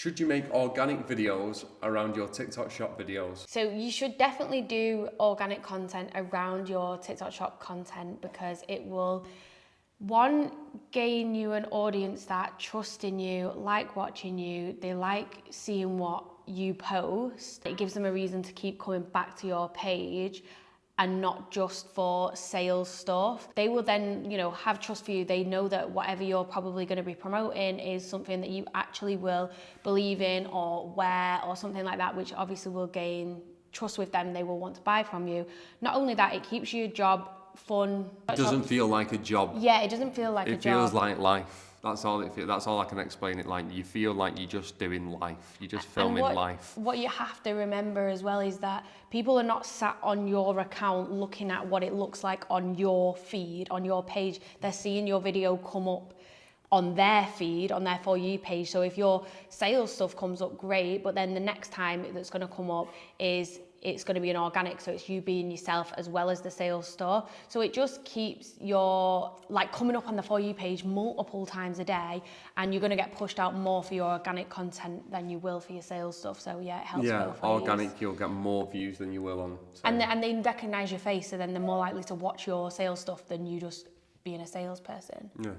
Should you make organic videos around your TikTok shop videos? So you should definitely do organic content around your TikTok shop content because it will, one, gain you an audience that trust in you, like watching you, they like seeing what you post. It gives them a reason to keep coming back to your page and not just for sales stuff. They will then, have trust for you. They know that whatever you're probably going to be promoting is something that you actually will believe in or wear or something like that, which obviously will gain trust with them. They will want to buy from you. Not only that, it keeps your job fun. It doesn't feel like a job. Yeah, it doesn't feel like a job. It feels like life. That's all it feels. That's all I can explain it like. You feel like you're just doing life. You're just filming life. What you have to remember as well is that people are not sat on your account looking at what it looks like on your feed, on your page. They're seeing your video come up on their feed, on their For You page. So if your sales stuff comes up, great, but then the next time that's going to come up is it's going to be an organic, so it's you being yourself as well as the sales stuff. So it just keeps your coming up on the For You page multiple times a day, and you're going to get pushed out more for your organic content than you will for your sales stuff. So yeah, it helps both ways. Organic, you'll get more views than you will on sales. And they recognise your face, so then they're more likely to watch your sales stuff than you just being a salesperson. Yeah.